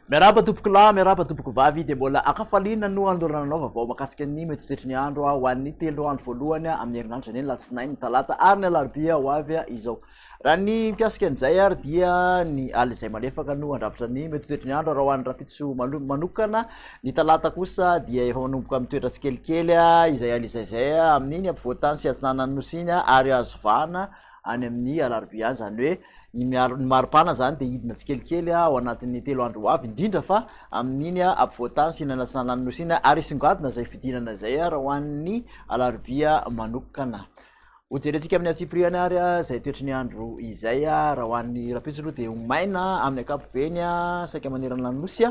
Miarahaba tompoko lahy, miarahaba tompoko vavy de mbola akafaliana no andorana vaovao makasika ny metotetry ny andro ho an'ny 3 andro voalohany amin'ny herinandro zany lasinainy talata ary ny alarobia ho avy izao. Raha ny mikasika an'izay ary dia ny aly izay malefaka no andravitra ny metotetry ny andro raha ho an'ny rapitso manokana. Ny talata kosa dia efa manomboka amin'ny toetra tsikelikely izay aly izay amin'iny ampovoantany sy atsinanany nosiny ary azo vahana any amin'ny alarobia zany hoe ny maripana zany de hidina tsikelikely ao anatin'ny 3 andro ho avy indrindra fa amin'iny ampovoantany sy nanatsinanany nosiny ary songadina zay fidinana zay raha ho an'ny alarobia manokana. Hojerentsika amin'ny atsipriany ary zay toetry ny andro izay raha ho an'ny rapitso aloha de maina amin'ny ankapobeny saika manerana ny nosy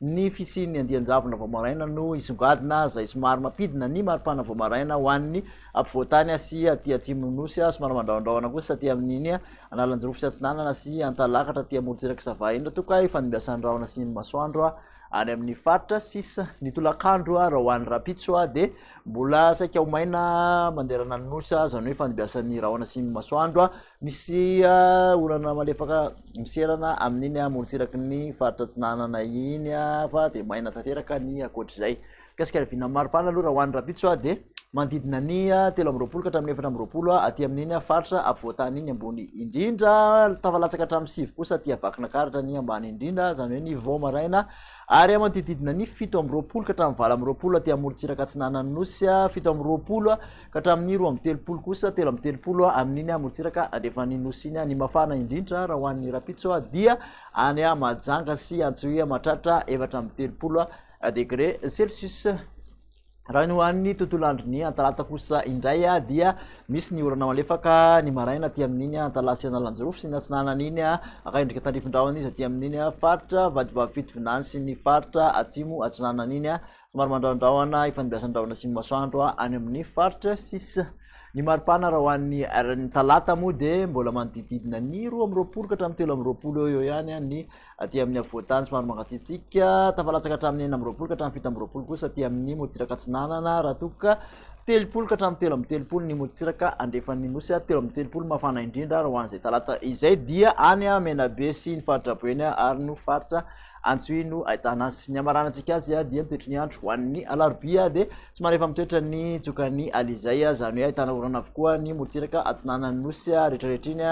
ny fisian'ny andianjavona vao maraina no isongadina zay somary mapidina ny maripana vao maraina ho an'ny ampovoantany sy aty atsimo nosy somary mandraondraona kosa saty amin'iny analanjorofo sy atsinanana sy antalakatra aty amolontsiraka sava indra toka ifanimbiasan'ny rahona sy ny masoandro any amin'ny faritra sisa ny tolakandro raha ho an'ny rapitso de mbola saika ho maina manderana ny nosy zany hoe fanimbiasan'ny rahona sy ny masoandro misy olana malefaka miserana amin'iny amolontsiraky ny faritra atsinanana iny fa de maina tanteraka ny akoatr'izay. Kasika vina maripana aloha raha ho an'ny rapitso de mandidina ny 3 ka hatramin'ny 4 aty amin'iny faritra ampovoantany iny ambony indrindra tavalatsaka hatramin'ny 7 kosa aty avakinankaratra ny ambany indrindra zany hoe ny vao maraina ary manodididina ny 7 ka hatramin'ny 20 aty amolontsiraka atsinanany nosy 7 ka hatramin'ny 13 kosa 13 amin'iny amolontsiraka andefany nosy iny ny mafana indrindra raha ho an'ny rapitso dia any Mahajanga sy Antsohiha mahatratra 4 degré Celsius. Raha ny hoan'ny tontolo andro ny antalata kosa indray dia misy ny orana malefaka ny maraina aty amin'iny antalasy analanjorofo sy ny atsinanany iny akaindrika tandrifondrahona izy aty amin'iny faritra vadivavy fitovinany sy ny faritra atsimo atsinanany iny somary mandraondraona ifanimbiasandraona sy ny masoandro any amin'ny faritra sisa. Ny maripana raha ho an'ny talata moa de mbola manodididina ny 12 ka hatramin'ny 13 eo ihany ny aty amin'ny avoantany somary mangatsiatsika tafalatsaka hatramin'ny 9 ka hatramin'ny 17 kosa aty amin'ny molontsiraka atsinanana raha toka 3 ka hatramin'ny 13 ny molontsiraka andefan'ny nosy 13 mafana indrindra raha ho an'izay talata izay dia any Menabe sy ny faritra Boeny ary no faritra Antsohino ahitana azy. Ny amaranantsika azy dia mitoetry ny andro ho an'ny alarobia de somary efa mitoetra ny tsokany aly izay zany hoe ahitana orana avokoa ny molontsiraka atsinanany nosy rehetrarehetra iny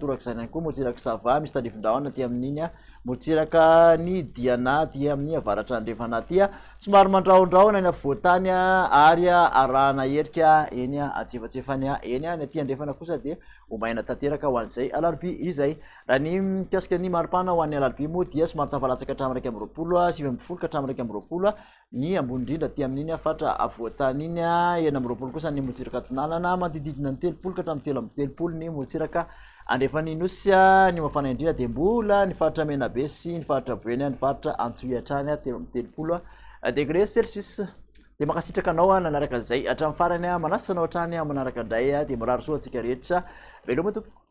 torak'izany ihany koa molontsiraka sava misy tandrifondrahona aty amin'iny molontsiraka ny diana aty amin'ny avaratra andrefana aty somary mandraondraona ny ampovoantany ary arahana herika eny atsefatsefany eny ny aty andrefana kosa de ho maina tanteraka ho an'izay alarobia izay. Raha ny mikasika ny maripana ho an'ny alarobia moa dia somary tafalatsaka hatramin'ny 20 ka hatramin'ny 20 ny ambony indrindra aty amin'iny faritra avoantany iny 19 kosa ny molontsiraka atsinanana manodididina ny 3 ka hatramin'ny 13 ny molontsiraka andefany nosy ny mafana indrindra de mbola ny faritra Menabe sy ny faritra Boeny ny faritra Antsohiha hatrany 13 degré Celsius. De makasitraka anao nanaraka zay hatramin'ny farany manasanao hatrany manaraka indray de marary soa antsika rehetra veloma tompoko.